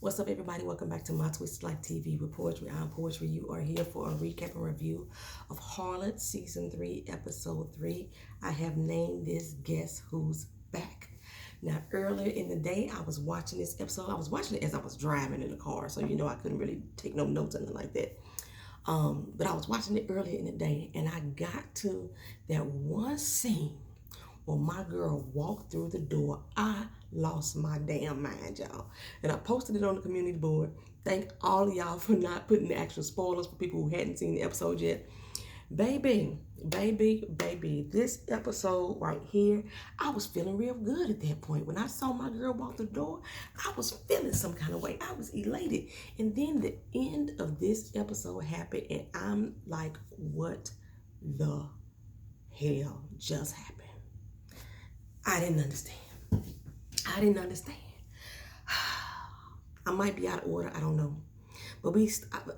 What's up, everybody? Welcome back to My Twisted Life TV with Poetry. I'm Poetry. You are here for a recap and review of Harlots Season 3, Episode 3. I have named this Guess Who's Back. Now, earlier in the day, I was watching this episode. I was watching it as I was driving in the car, so I couldn't really take no notes or anything like that. But I was watching it earlier in the day, and I got to that one scene when my girl walked through the door. I lost my damn mind, y'all. And I posted it on the community board. Thank all of y'all for not putting the actual spoilers for people who hadn't seen the episode yet. Baby, this episode right here, I was feeling real good at that point. When I saw my girl walk the door, I was feeling some kind of way. I was elated. And then the end of this episode happened, and I'm like, what the hell just happened? I didn't understand. I might be out of order. I don't know. But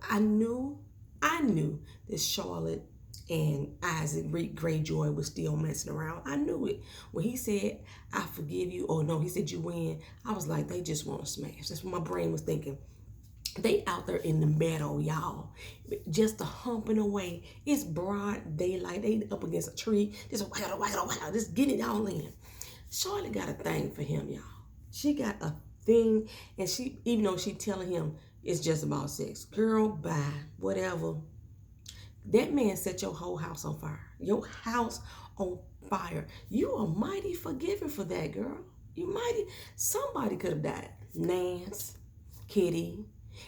I knew that Charlotte and Isaac Greyjoy was still messing around. I knew it. When he said, I forgive you, or no, he said you win, I was like, they just want to smash. That's what my brain was thinking. They out there in the meadow, y'all, just a humping away. It's broad daylight. They up against a tree, just wow, just getting it all in. Charlotte got a thing for him, y'all. She got a thing, and even though she telling him it's just about sex, girl, bye, whatever. That man set your whole house on fire. Your house on fire. You are mighty forgiving for that, girl. Somebody could have died. Nance, Kitty.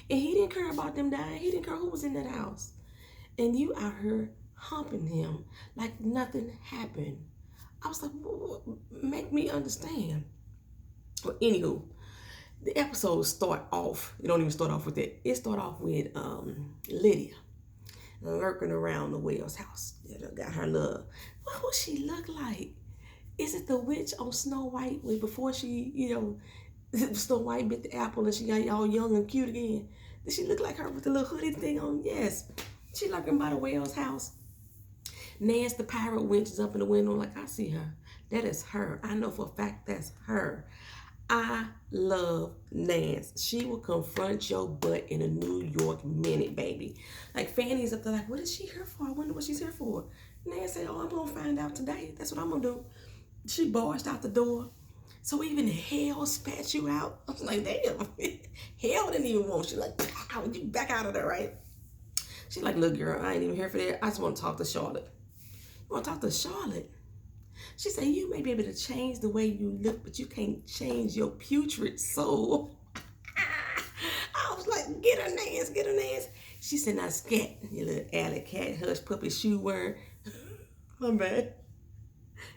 And he didn't care about them dying. He didn't care who was in that house. And you out here humping him like nothing happened. I was like, make me understand. Well, anywho, the episode start off, it don't even start off with that. It start off with Lydia lurking around the Wells house. Got her love. What would she look like? Is it the witch on Snow White before she, Snow White bit the apple and she got all young and cute again? Did she look like her with the little hoodie thing on? Yes. She lurking by the Wells house. Nance the pirate witch is up in the window like, I see her. That is her. I know for a fact that's her. I love Nance. She will confront your butt in a New York minute, baby. Like Fanny's up there like, what is she here for? I wonder what she's here for. Nance said, oh, I'm going to find out today. That's what I'm going to do. She barged out the door. So even hell spat you out. I was like, damn. Hell didn't even want you. Like, pow, you back out of there, right? She's like, look, girl, I ain't even here for that. I just want to talk to Charlotte. You want to talk to Charlotte? She said, you may be able to change the way you look, but you can't change your putrid soul. I was like, get her, Nance. She said, now scat, you little alley cat, hush puppy, shoe wearing. My bad.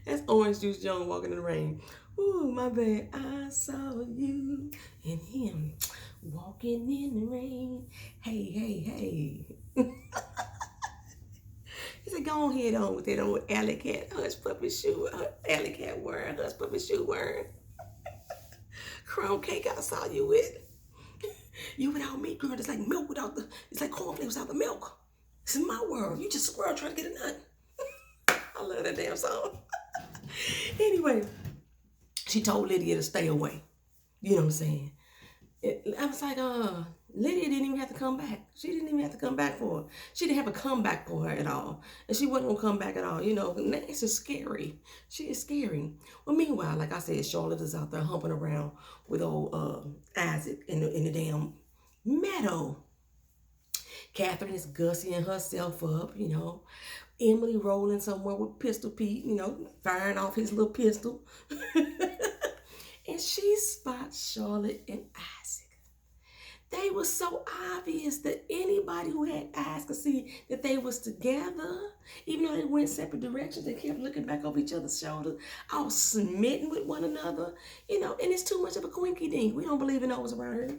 That's Orange Juice Jones walking in the rain. Ooh, my bad. I saw you and him walking in the rain. Hey. He said, go ahead on with that old alley cat, hush puppy shoe, alley cat wearing, hush puppy shoe wearing. Crumb cake I saw you with. You without me, girl, it's like milk it's like cornflakes without the milk. This is my world. You just a squirrel trying to get a nut. I love that damn song. Anyway, she told Lydia to stay away. You know what I'm saying? I was like, Lydia didn't even have to come back. She didn't even have to come back for her. She didn't have a comeback for her at all. And she wasn't going to come back at all. Nance is scary. She is scary. Well, meanwhile, like I said, Charlotte is out there humping around with old Isaac in the damn meadow. Catherine is gussying herself up, Emily rolling somewhere with Pistol Pete, firing off his little pistol. And she spots Charlotte and Isaac. They were so obvious that anybody who had eyes could see that they was together. Even though they went separate directions, they kept looking back over each other's shoulders, all smitten with one another. And it's too much of a quinky dink. We don't believe in those around here.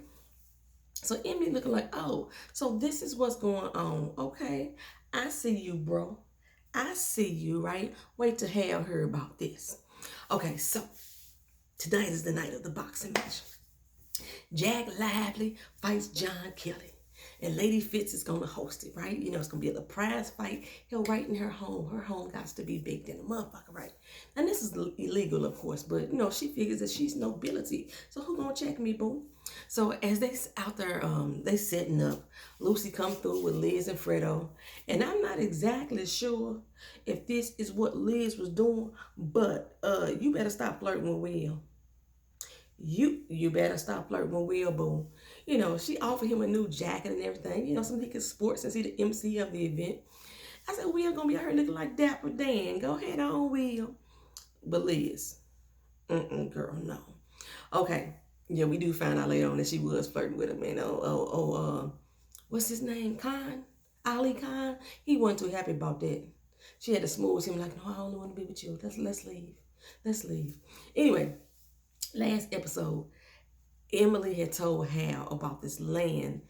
So Emily looking like, oh, so this is what's going on. Okay, I see you, bro. I see you, right? Wait to have her about this. Okay, so tonight is the night of the boxing match. Jack Lively fights John Kelly. And Lady Fitz is going to host it, right? It's going to be a prize fight. He'll right in her home. Her home got to be big than a motherfucker, right? And this is illegal, of course. But, she figures that she's nobility. So who going to check me, boo? So as out there, they setting up. Lucy come through with Liz and Fredo, and I'm not exactly sure if this is what Liz was doing, but you better stop flirting with Will. You better stop flirting with Will, boo. You know, she offered him a new jacket and everything. You know, something he could sport since he the MC of the event. I said, Will gonna be out here looking like Dapper Dan. Go ahead on, Will. But Liz, girl, no. Okay, yeah, we do find out later on that she was flirting with him. And what's his name? Khan, Ali Khan. He wasn't too happy about that. She had to smooth him like, no, I only want to be with you. Let's leave. Let's leave. Anyway, last episode, Emily had told Hal about this land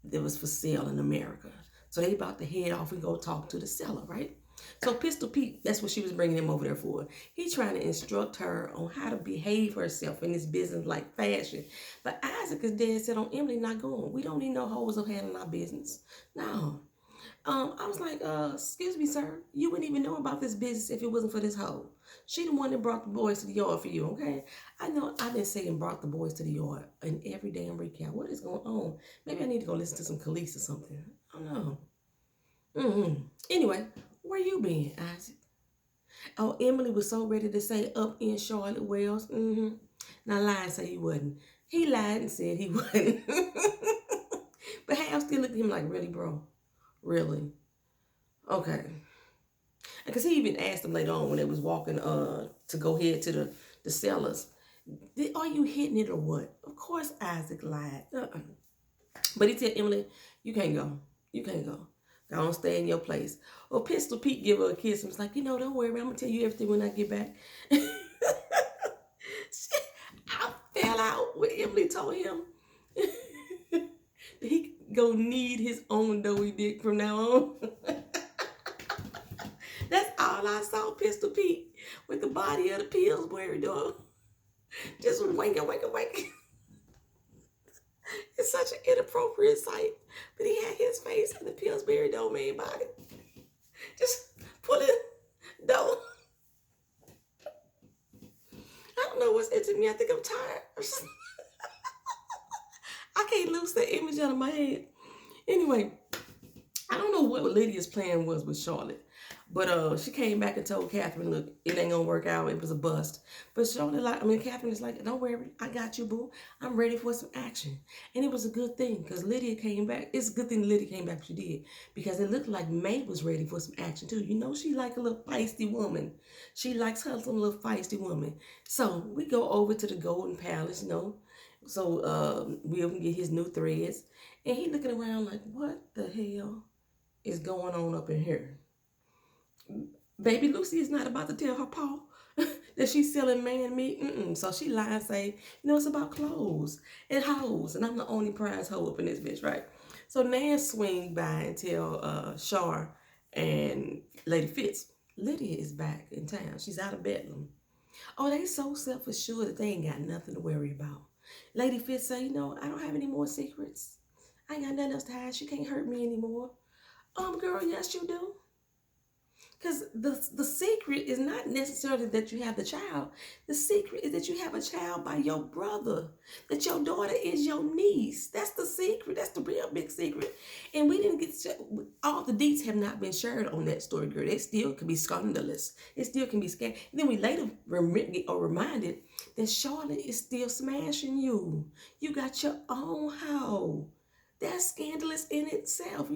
that was for sale in America. So they about to head off and go talk to the seller, right? So Pistol Pete, that's what she was bringing him over there for. He's trying to instruct her on how to behave herself in this business like fashion. But Isaac is dead set on Emily not going. We don't need no hoes of handling our business. No. I was like, excuse me, sir. You wouldn't even know about this business if it wasn't for this hoe. She the one that brought the boys to the yard for you, okay? I know I've been saying brought the boys to the yard in every damn recap. What is going on? Maybe I need to go listen to some Khalees or something. I don't know. Anyway, where you been, Isaac? Oh, Emily was so ready to say up in Charlotte Wells. Now lied and say he wasn't. He lied and said he wasn't. But Hal still looked at him like, really, bro? Really? Okay. Because he even asked him later on when they was walking to go head to the sellers. Are you hitting it or what? Of course Isaac lied. But he said, Emily, you can't go. You can't go. Go on, stay in your place. Well, Pistol Pete give her a kiss and was like, don't worry, I'm going to tell you everything when I get back. I fell out when Emily told him that he go need his own doughy dick from now on. That's all I saw, Pistol Pete, with the body of the Pillsbury dog. Just wanking. It's such an inappropriate sight. But he had his face in the Pillsbury domain body. Just pulling dough. I don't know what's into me. I think I'm tired. I can't lose that image out of my head. Anyway, I don't know what Lydia's plan was with Charlotte. But she came back and told Catherine, look, it ain't gonna work out. It was a bust. But Catherine is like, don't worry, I got you, boo. I'm ready for some action. And it was a good thing because Lydia came back. It's a good thing Lydia came back, she did. Because it looked like May was ready for some action too. You know, she like a little feisty woman. She likes her some little feisty woman. So we go over to the Golden Palace, So Will can get his new threads. And he looking around like, what the hell is going on up in here? Baby Lucy is not about to tell her pa that she's selling man meat. So she lied and say, it's about clothes and hoes. And I'm the only prize hoe up in this bitch, right? So Nan swing by and tell Shar and Lady Fitz, Lydia is back in town. She's out of Bedlam. Oh, they so self-assured that they ain't got nothing to worry about. Lady Fitz say, I don't have any more secrets. I ain't got nothing else to hide. She can't hurt me anymore. Girl, yes you do. Because the secret is not necessarily that you have the child. The secret is that you have a child by your brother. That your daughter is your niece. That's the secret. That's the real big secret. And we didn't get all the deets have not been shared on that story, girl. It still can be scandalous. It still can be scandalous. And then we later are reminded that Charlotte is still smashing you. You got your own house. That's scandalous in itself,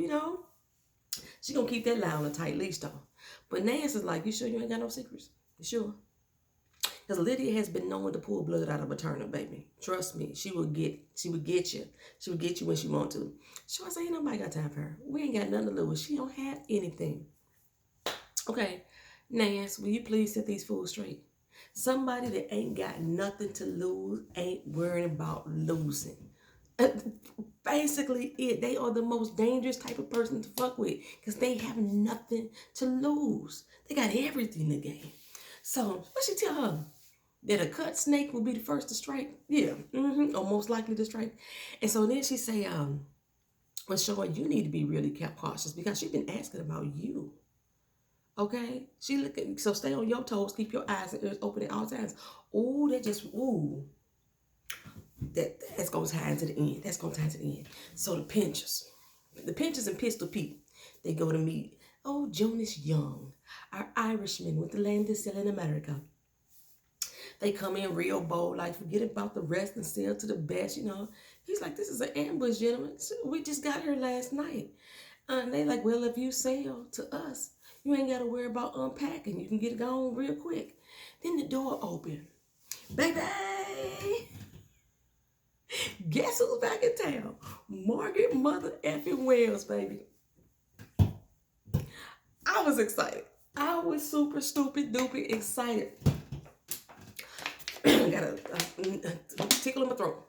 She gonna keep that lie on a tight leash though. But Nance is like, you sure you ain't got no secrets? You sure? Because Lydia has been known to pull blood out of a turnip, baby. Trust me, she would get you. She would get you when she want to. Sure, I say, ain't nobody got time for her. We ain't got nothing to lose. She don't have anything. Okay, Nance, will you please set these fools straight? Somebody that ain't got nothing to lose ain't worrying about losing. Basically they are the most dangerous type of person to fuck with because they have nothing to lose. They got everything to gain. So what she tell her? That a cut snake will be the first to strike? Yeah, or most likely to strike. And so then she say, well, Sean, you need to be really cautious because she's been asking about you. Okay? So stay on your toes, keep your eyes and ears open at all times. Ooh, that just, ooh. That's gonna tie into the end. That's gonna tie into the end. So the Pinchers and Pistol Pete, they go to meet Jonas Young, our Irishman with the land is still in America. They come in real bold, like forget about the rest and sail to the best, you know. He's like, this is an ambush, gentlemen. We just got here last night. And they like, well, if you sail to us, you ain't got to worry about unpacking. You can get it gone real quick. Then the door opened. Baby, guess who's back in town? Margaret Mother effing Wells, baby. I was excited. I was super stupid duper excited. Got a tickle in my throat.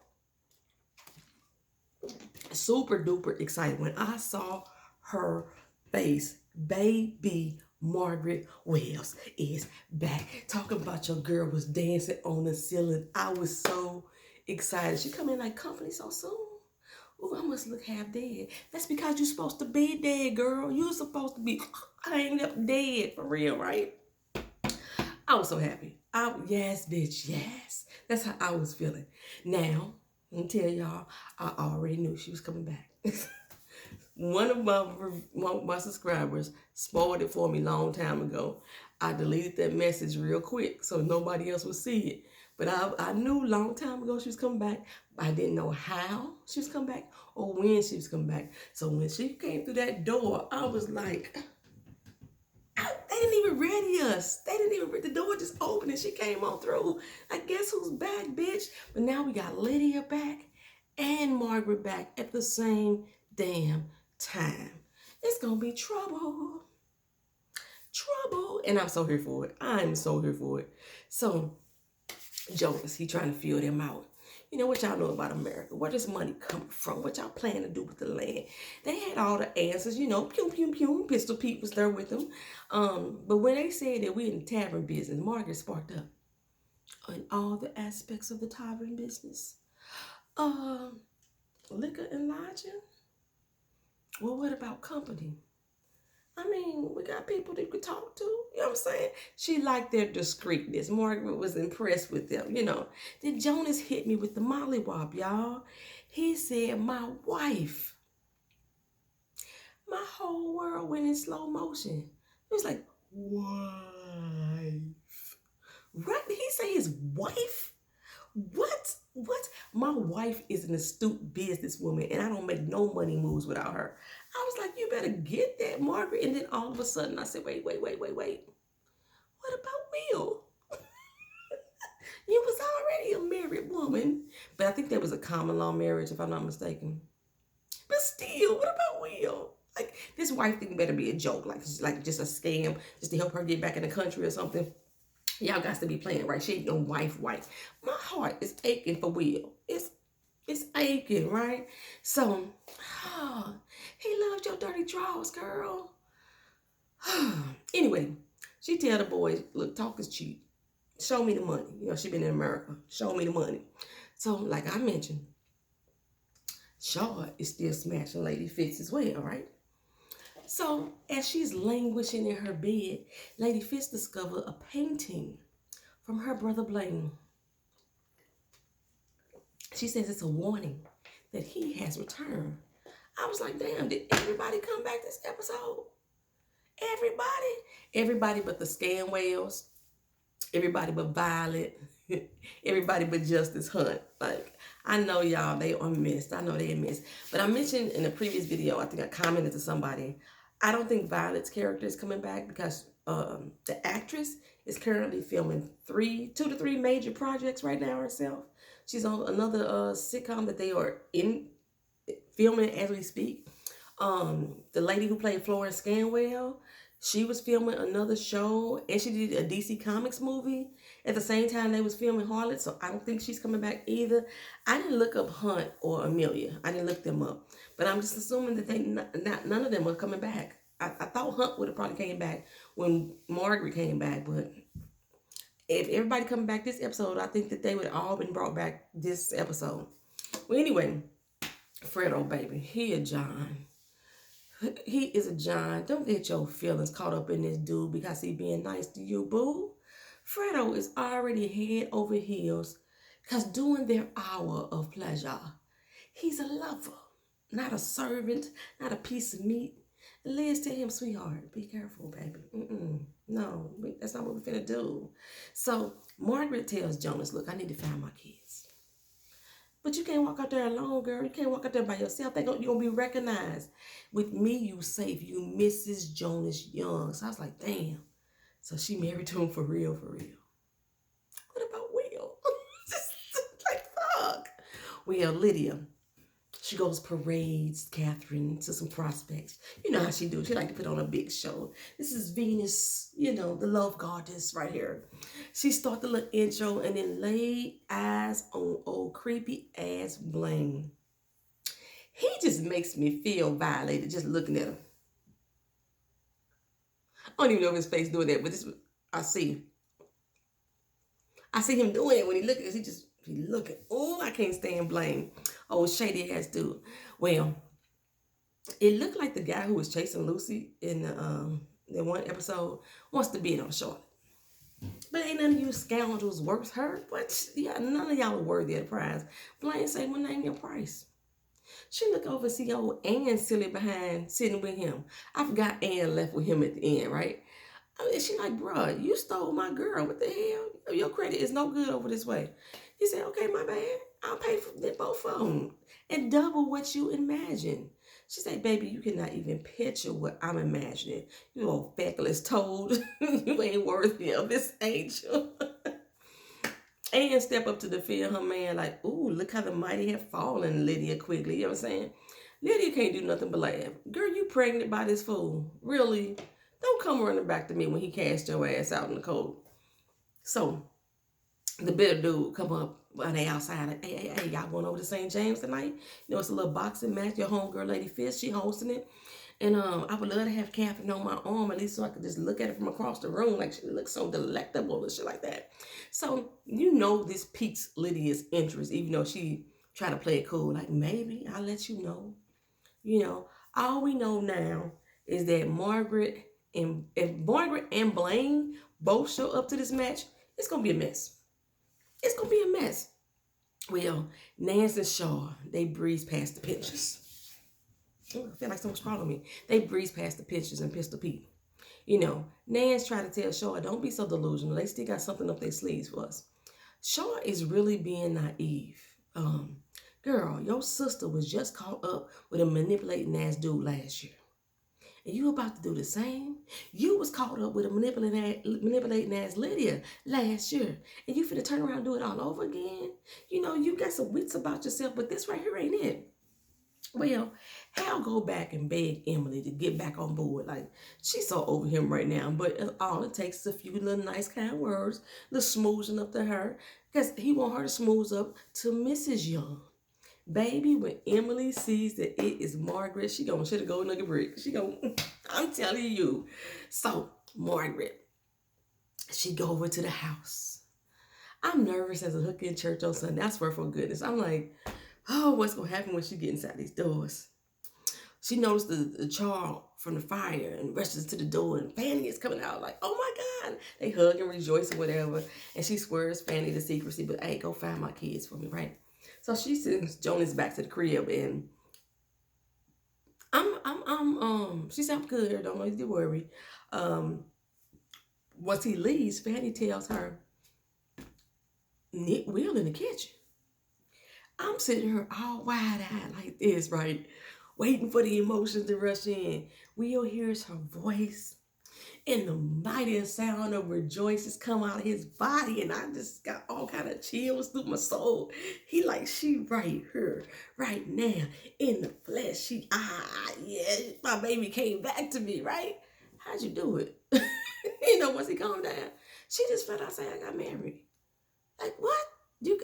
Super duper excited when I saw her face. Baby Margaret Wells is back. Talking about your girl was dancing on the ceiling. I was so excited. She come in like, company so soon? Ooh, I must look half dead. That's because you're supposed to be dead, girl. You're supposed to be hanged up dead, for real, right? I was so happy. Yes, bitch, yes. That's how I was feeling. Now, let me tell y'all, I already knew she was coming back. One of my subscribers spoiled it for me a long time ago. I deleted that message real quick so nobody else would see it. But I knew a long time ago she was coming back. I didn't know how she was coming back or when she was coming back. So when she came through that door, I was like, they didn't even ready us. They didn't even, the door just opened and she came on through. I guess who's back, bitch? But now we got Lydia back and Margaret back at the same damn time. It's gonna be trouble. Trouble. And I'm so here for it. I'm so here for it. So Jonas, he trying to fill them out. You know, what y'all know about America? Where does money come from? What y'all plan to do with the land? They had all the answers, you know, pew, pew, pew. Pistol Pete was there with them. But when they said that we in the tavern business, Margaret sparked up on all the aspects of the tavern business. Liquor and lodging? Well, what about company? I mean, we got people that you could talk to. You know what I'm saying? She liked their discreetness. Margaret was impressed with them, you know. Then Jonas hit me with the mollywop, y'all. He said, my wife. My whole world went in slow motion. It was like, wife. Right? Did he say his wife? What? My wife is an astute businesswoman and I don't make no money moves without her. I was like, you better get that, Margaret. And then all of a sudden I said, wait. What about Will? You was already a married woman. But I think that was a common law marriage, if I'm not mistaken. But still, what about Will? Like, this wife thing better be a joke, like just a scam, just to help her get back in the country or something. Y'all got to be playing right. She ain't no wife. My heart is aching for Will. It's aching, right? So, he loved your dirty drawers, girl. Anyway, she tell the boys, look, talk is cheap. Show me the money. You know, she been in America. Show me the money. So, like I mentioned, Shaw is still smashing Lady Fitz as well, right? So, as she's languishing in her bed, Lady Fitz discovered a painting from her brother Blaine. She says it's a warning that he has returned. I was like, damn, did everybody come back this episode? Everybody but the Scanwells, everybody but Violet, everybody but Justice Hunt. Like, I know y'all, they are missed. I know they are missed. But I mentioned in a previous video, I think I commented to somebody, I don't think Violet's character is coming back because the actress is currently filming 2 to 3 major projects right now herself. She's on another sitcom that they are filming as we speak. The lady who played Florence Scanwell, she was filming another show, and she did a DC Comics movie at the same time they was filming Harlots, so I don't think she's coming back either. I didn't look up Hunt or Amelia. I didn't look them up, but I'm just assuming that none of them are coming back. I thought Hunt would have probably came back when Margaret came back, but if everybody coming back this episode, I think that they would have all been brought back this episode. Well, anyway, Fredo, baby, he a John. He is a John. Don't get your feelings caught up in this dude because he being nice to you, boo. Fredo is already head over heels Because during their hour of pleasure, he's a lover, not a servant, not a piece of meat. And Liz tell him, sweetheart, be careful, baby. No, that's not what we're finna do. So Margaret tells Jonas, look, I need to find my kids. But you can't walk out there alone, girl. You can't walk out there by yourself. You're going to be recognized. With me, you safe. You Mrs. Jonas Young. So I was like, damn. So she married to him for real, for real. What about Will? Just like, fuck. Well, Lydia, she goes parades Catherine to some prospects. You know how she do. She like to put on a big show. This is Venus, the love goddess right here. She start the little intro and then laid eyes on old creepy ass Blaine. He just makes me feel violated just looking at him. I don't even know if his face doing that, but this I see. I see him doing it when he looking. He looking. Oh, I can't stand Blaine. Oh, shady ass dude. Well, it looked like the guy who was chasing Lucy in the one episode wants to be in on Charlotte. But ain't none of you scoundrels worth her. But yeah, none of y'all are worthy of the prize. Blaine say, well, name your price. She look over and see old Ann silly behind sitting with him. I forgot Ann left with him at the end, right? I mean, she like, bruh, you stole my girl. What the hell? Your credit is no good over this way. He said, okay, my bad. I'll pay for both of them. And double what you imagine. She said, baby, you cannot even picture what I'm imagining. You old feckless toad. You ain't worthy of this angel. And step up to defend her man like, ooh, look how the mighty have fallen, Lydia, quickly. You know what I'm saying? Lydia can't do nothing but laugh. Girl, you pregnant by this fool. Really? Don't come running back to me when he cast your ass out in the cold. So, the bitter dude come up on the outside like, hey, y'all going over to St. James tonight? It's a little boxing match. Your homegirl, Lady Fish, she hosting it. And I would love to have Catherine on my arm, at least so I could just look at her from across the room. Like, she looks so delectable and shit like that. So, this piques Lydia's interest, even though she tried to play it cool. Like, maybe I'll let you know. All we know now is that Margaret and if Margaret and Blaine both show up to this match, it's going to be a mess. It's going to be a mess. Well, Nance and Shaw, they breeze past the pictures. Ooh, I feel like someone's calling me. They breeze past the pictures and Pistol Pete. Nance tried to tell Shaw, don't be so delusional. They still got something up their sleeves for us. Shaw is really being naive. Girl, your sister was just caught up with a manipulating ass dude last year. And you about to do the same? You was caught up with a manipulating ass Lydia last year. And you finna turn around and do it all over again? You got some wits about yourself, but this right here ain't it. Well, Hal go back and beg Emily to get back on board. Like, she's so over him right now. But all it takes is a few little nice kind words, little smoothing up to her. Because he want her to smooth up to Mrs. Young. Baby, when Emily sees that it is Margaret, she gonna shit a gold nugget brick. I'm telling you. So, Margaret, she go over to the house. I'm nervous as a hooker in church on Sunday. I swear for goodness. I'm like, oh, what's gonna happen when she get inside these doors? She noticed the char from the fire and rushes to the door, and Fanny is coming out like, oh my God. They hug and rejoice or whatever. And she swears Fanny to secrecy, but hey, go find my kids for me, right? So she sends Jonas back to the crib, and she said, I'm good, don't need to worry. Once he leaves, Fanny tells her, Nick Will in the kitchen. I'm sitting here all wide-eyed like this, right? Waiting for the emotions to rush in. Will hears her voice, and the mightiest sound of rejoices come out of his body, and I just got all kind of chills through my soul. He like, she right here, right now, in the flesh. Yeah, my baby came back to me, right? How'd you do it? Once he calmed down, she just felt out saying, I got married. Like, what? You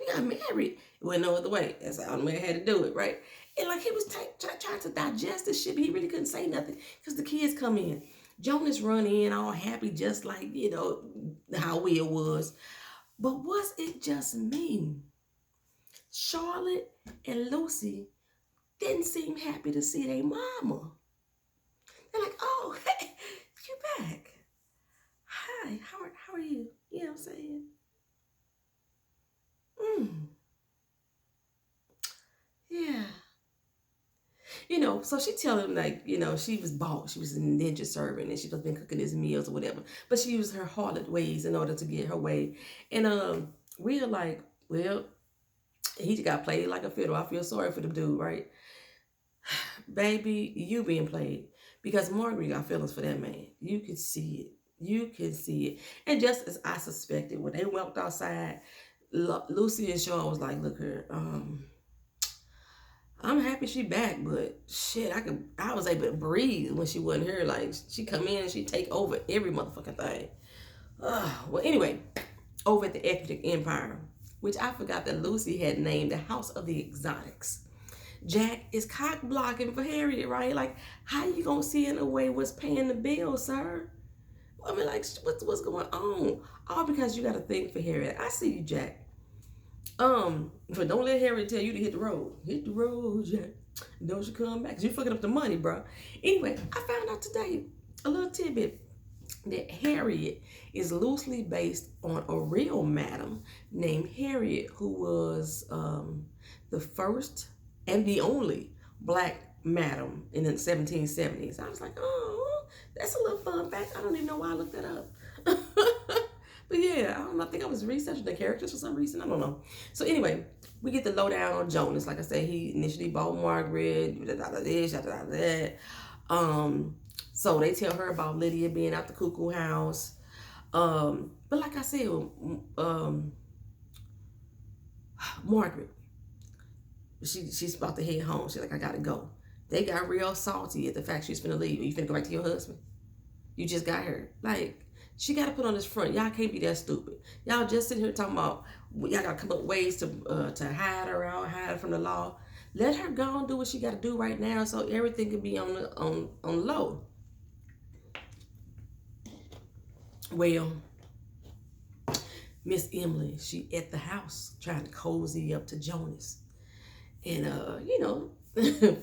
got married. It went no other way. That's the only way I had to do it, right? And like he was trying to digest this shit, but he really couldn't say nothing because the kids come in. Jonas run in all happy, just like, how Will was. But was it just me? Charlotte and Lucy didn't seem happy to see their mama. They're like, oh, hey, you back. Hi, how are you? You know what I'm saying? Yeah. So she tell him like, she was bought, she was an indentured servant, and she was been cooking his meals or whatever. But she used her harlot ways in order to get her way. And we're like, well, he just got played like a fiddle. I feel sorry for the dude, right? Baby, you being played. Because Margaret got feelings for that man. You can see it. You can see it. And just as I suspected, when they walked outside, Lucy and Sean was like, look here, I'm happy she back, but shit, I was able to breathe when she wasn't here. Like she come in and she take over every motherfucking thing. Well, anyway, over at the Eclectic Empire, which I forgot that Lucy had named the House of the Exotics. Jack is cock blocking for Harriet, right? Like, how you gonna see in a way what's paying the bill, sir? I mean, like, what's going on? All because you got to think for Harriet. I see you, Jack. But don't let Harriet tell you to hit the road. Hit the road, Jack. Don't you come back? 'Cause you fucking up the money, bro. Anyway, I found out today a little tidbit that Harriet is loosely based on a real madam named Harriet, who was the first and the only black madam in the 1770s. I was like, oh, that's a little fun fact. I don't even know why I looked that up. But yeah, I don't know. I think I was researching the characters for some reason. I don't know. So anyway, we get the lowdown on Jonas. Like I said, he initially bought Margaret, this, that. So they tell her about Lydia being at the cuckoo house. But like I said, Margaret, she's about to head home. She's like, I gotta go. They got real salty at the fact she's finna leave. You finna go back to your husband? You just got her. Like, she got to put on this front. Y'all can't be that stupid. Y'all just sitting here talking about y'all got to come up with ways to hide her out, hide her from the law. Let her go and do what she got to do right now, so everything can be on low. Well, Miss Emily, she at the house trying to cozy up to Jonas, and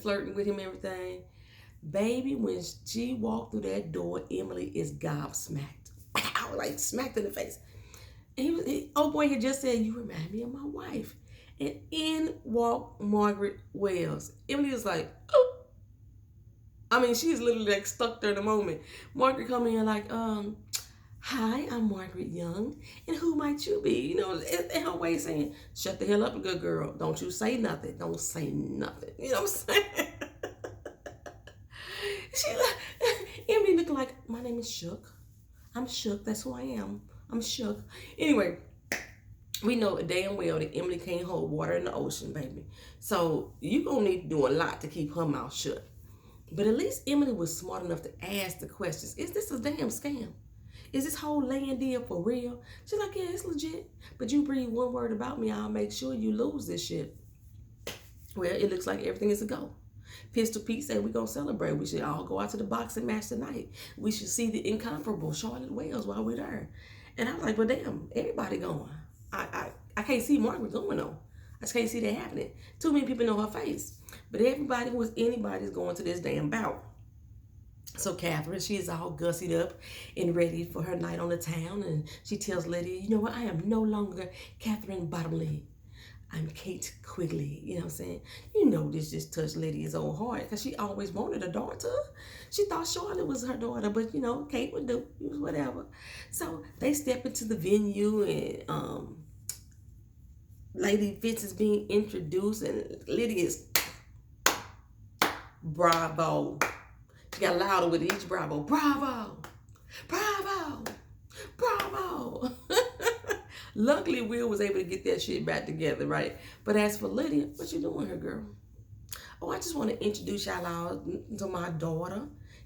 flirting with him, and everything. Baby, when she walked through that door, Emily is gobsmacked. I was like smacked in the face. And oh boy, he just said, you remind me of my wife. And in walked Margaret Wells. Emily was like, oh. I mean, she's literally like stuck there in the moment. Margaret come in like, hi, I'm Margaret Young. And who might you be? In her way saying, shut the hell up, good girl. Don't you say nothing. Don't say nothing. You know what I'm saying? Emily looked like, my name is Shook. I'm shook. That's who I am. I'm shook. Anyway, we know damn well that Emily can't hold water in the ocean, baby. So you gonna need to do a lot to keep her mouth shut. But at least Emily was smart enough to ask the questions. Is this a damn scam? Is this whole land deal for real? She's like, yeah, it's legit. But you breathe one word about me, I'll make sure you lose this shit. Well, it looks like everything is a go. Pistol Pete said we're going to celebrate. We should all go out to the boxing match tonight. We should see the incomparable Charlotte Wells while we're there. And I was like, well, damn, everybody going. I can't see Margaret going, though. I just can't see that happening. Too many people know her face. But everybody who is anybody is going to this damn bout. So Catherine, she is all gussied up and ready for her night on the town. And she tells Lydia, you know what? I am no longer Catherine Bottomley. I'm Kate Quigley. You know what I'm saying? This just touched Lydia's old heart because she always wanted a daughter. She thought Charlotte was her daughter, but Kate would do whatever. So they step into the venue and Lady Fitz is being introduced and Lydia's bravo. She got louder with each bravo. Bravo! Bravo! Bravo! Luckily, Will was able to get that shit back together, right? But as for Lydia, what you doing here, girl? Oh, I just want to introduce y'all out to my daughter,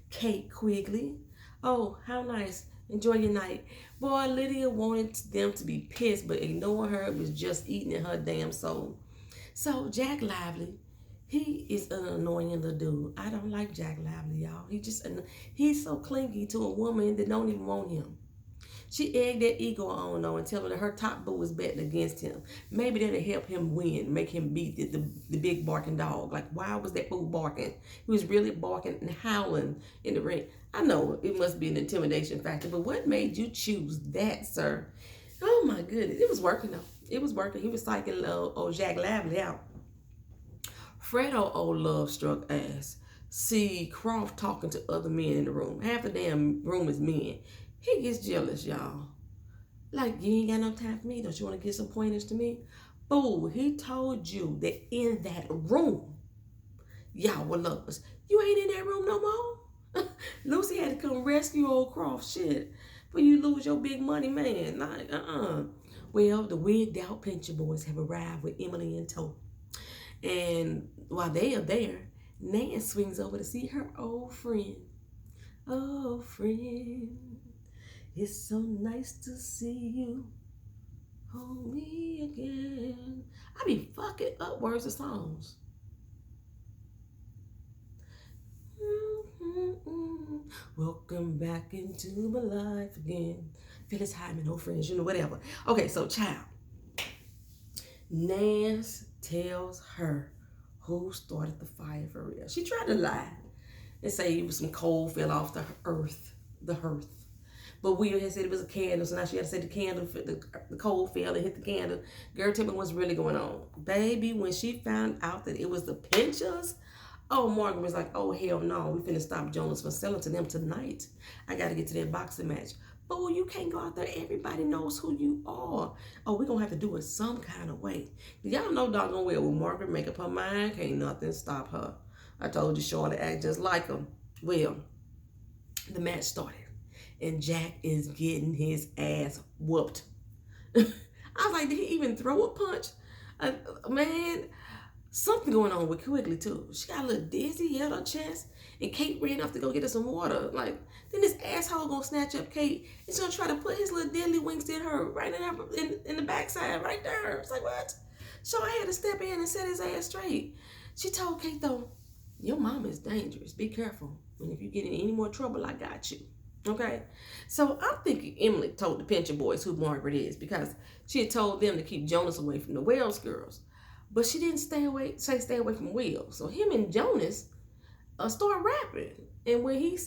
Kate Quigley. Oh, how nice. Enjoy your night. Boy, Lydia wanted them to be pissed, but ignoring her was just eating at her damn soul. So, Jack Lively, he is an annoying little dude. I don't like Jack Lively, y'all. He's so clingy to a woman that don't even want him. She egged that ego on, though, and tell her that her top boo is betting against him. Maybe that'll help him win, make him beat the big barking dog. Like, why was that boo barking? He was really barking and howling in the ring. I know it must be an intimidation factor, but what made you choose that, sir? Oh, my goodness. It was working, though. it was working. He was psyching old Jack Lively out. Fredo, old love struck ass, see Croft talking to other men in the room. Half the damn room is men. He gets jealous, y'all. Like, you ain't got no time for me. Don't you want to give some pointers to me? Fool, he told you that in that room, y'all were lovers. You ain't in that room no more. Lucy had to come rescue old Croft shit for you lose your big money man. Like, Well, the wigged out Pincher boys have arrived with Emily in tow. And while they are there, Nan swings over to see her old friend. Oh, friend, it's so nice to see you. Hold me again. I be fucking up words of songs. Welcome back into my life again. Phyllis Hyman, no friends, whatever. Okay, so child. Nance tells her who started the fire for real. She tried to lie and say it was some coal fell off the hearth. But Will had said it was a candle, so now she had to say the candle, the coal fell and hit the candle. Girl, tell me what's really going on. Baby, when she found out that it was the Pinchers, oh, Margaret was like, oh, hell no, we finna stop Jonas from selling to them tonight. I gotta get to that boxing match. Fool, you can't go out there. Everybody knows who you are. Oh, we're gonna have to do it some kind of way. Y'all know doggone well when Margaret make up her mind, can't nothing stop her. I told you Charlotte act just like him. Well, the match started. And Jack is getting his ass whooped. I was like, did he even throw a punch? Man, something going on with Quigley too. She got a little dizzy, held her chest, and Kate ran off to go get her some water. Like, then this asshole gonna snatch up Kate. He's gonna try to put his little deadly wings in her, right in the backside, right there. It's like, what? So I had to step in and set his ass straight. She told Kate though, your mom is dangerous. Be careful. And if you get in any more trouble, I got you. Okay, so I'm thinking Emily told the Pincher boys who Margaret is because she had told them to keep Jonas away from the Wells girls, but she didn't stay away from Will. So him and Jonas started rapping, and when he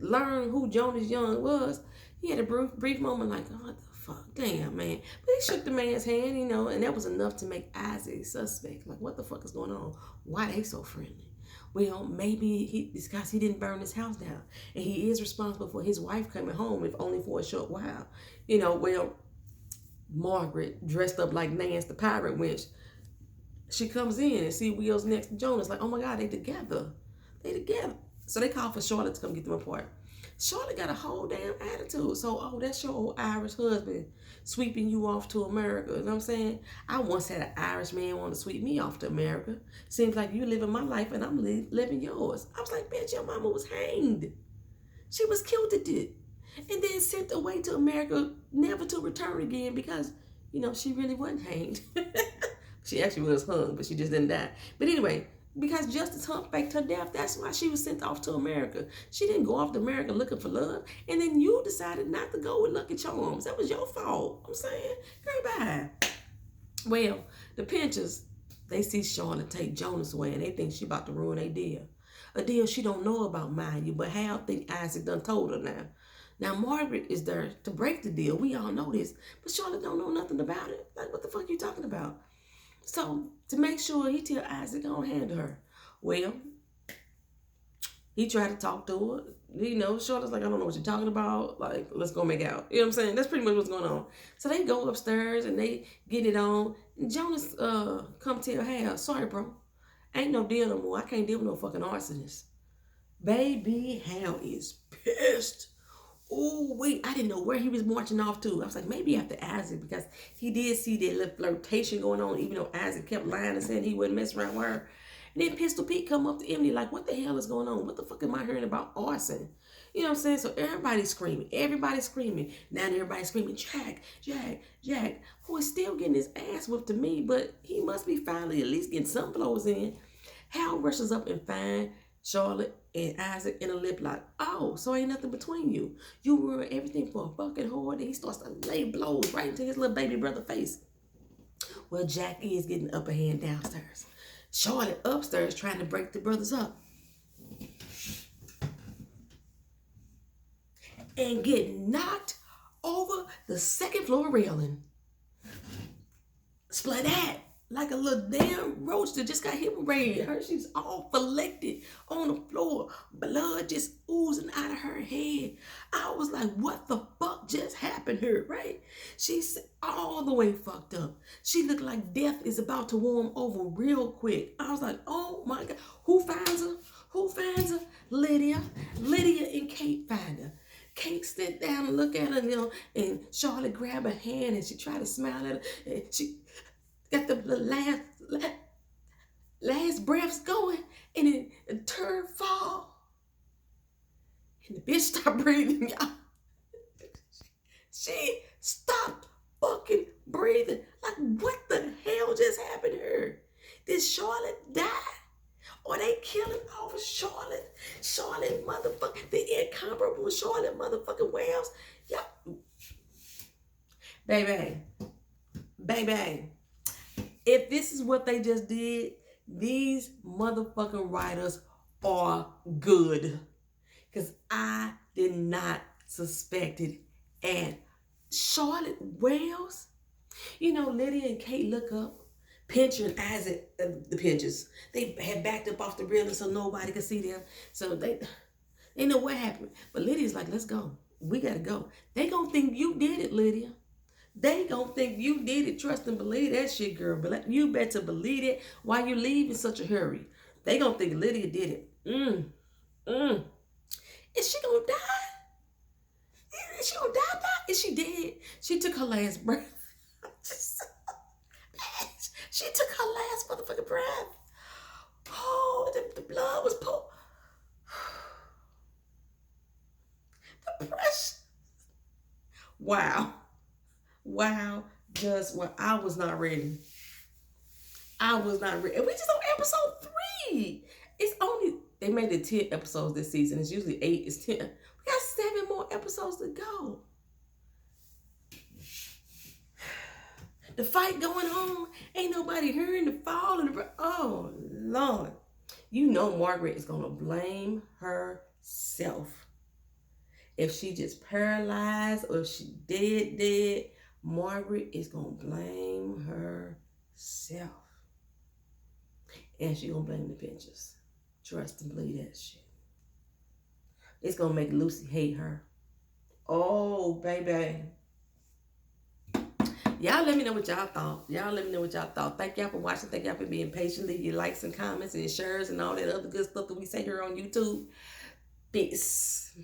learned who Jonas Young was, he had a brief moment like, oh, what the fuck, damn man. But he shook the man's hand, and that was enough to make Isaac suspect. Like, what the fuck is going on? Why they so friendly? Well, maybe it's because he didn't burn his house down. And he is responsible for his wife coming home, if only for a short while. Well, Margaret, dressed up like Nance the pirate wench, she comes in and see Will's next to Jonas. Like, oh my God, they together. So they call for Charlotte to come get them apart. Charlotte got a whole damn attitude. So, oh, that's your old Irish husband sweeping you off to America. You know what I'm saying? I once had an Irish man want to sweep me off to America. Seems like you living my life and I'm living yours. I was like, bitch, your mama was hanged. She was killed at it. And then sent away to America, never to return again because, she really wasn't hanged. She actually was hung, but she just didn't die. But anyway, because Justice Hunt faked her death, that's why she was sent off to America. She didn't go off to America looking for love. And then you decided not to go with Lucky Charms. That was your fault. I'm saying, girl, bye. Well, the Pinchers, they see Charlotte take Jonas away and they think she about to ruin their deal. A deal she don't know about, mind you, but Hal think Isaac done told her now. Now, Margaret is there to break the deal. We all know this. But Charlotte don't know nothing about it. Like, what the fuck you talking about? So, to make sure, he tell Isaac on hand to her. Well, he tried to talk to her. Charlotte's like, I don't know what you're talking about. Like, let's go make out. You know what I'm saying? That's pretty much what's going on. So they go upstairs and they get it on. And Jonas come tell Hal, sorry, bro. Ain't no deal no more. I can't deal with no fucking arsonist. Baby, Hal is pissed. Oh, wait, I didn't know where he was marching off to. I was like, maybe after Isaac, because he did see that little flirtation going on, even though Isaac kept lying and saying he wouldn't mess around with her. And then Pistol Pete come up to Emily like, what the hell is going on? What the fuck am I hearing about arson? You know what I'm saying? So everybody's screaming. Now everybody's screaming, Jack, who is still getting his ass whipped to me, but he must be finally at least getting some blows in. Hal rushes up and finds Charlotte and Isaac in a lip lock. Oh, so ain't nothing between you. You ruined everything for a fucking whore. Then he starts to lay blows right into his little baby brother face. Well, Jack is getting the upper hand downstairs. Charlotte upstairs trying to break the brothers up. And get knocked over the second floor railing. splat like a little damn roach that just got hit with rain. Her, she's all collected on the floor, blood just oozing out of her head. I was like, what the fuck just happened here, right? She's all the way fucked up. She looked like death is about to warm over real quick. I was like, oh my God. Who finds her? Who finds her? Lydia. Lydia and Kate find her. Kate sit down and look at her, and Charlotte grabbed her hand and she tried to smile at her. And she got the last breaths going, and then the turd fall, and the bitch stopped breathing, y'all. She stopped fucking breathing. Like, what the hell just happened to her? Did Charlotte die? Or they killing off Charlotte? Charlotte motherfucking, the incomparable Charlotte motherfucking Wells. Y'all, baby, baby. If this is what they just did, these motherfucking writers are good. Because I did not suspect it. And Charlotte Wells, Lydia and Kate look up, pinch and Isaac, the pinches. They had backed up off the railing so nobody could see them. So they know what happened. But Lydia's like, let's go. We got to go. They gonna think you did it, Lydia. They gonna think you did it. Trust and believe that shit, girl. But you better believe it. Why you leave in such a hurry? They gonna think Lydia did it. Is she gonna die? Is she gonna die? Is she dead? She took her last breath. She took her last motherfucking breath. Oh, the blood was poured. The pressure. Wow. Just when I was not ready. I was not ready. And we just on episode 3. It's only, they made it 10 episodes this season. It's usually 8. It's 10. We got 7 more episodes to go. The fight going on. Ain't nobody hearing the fall. Oh, Lord. Margaret is going to blame herself. If she just paralyzed or if she dead, Margaret is going to blame herself. And she going to blame the pinches. Trust and believe that shit. It's going to make Lucy hate her. Oh, baby. Y'all let me know what y'all thought. Thank y'all for watching. Thank y'all for being patient. Leave your likes and comments and shares and all that other good stuff that we say here on YouTube. Peace.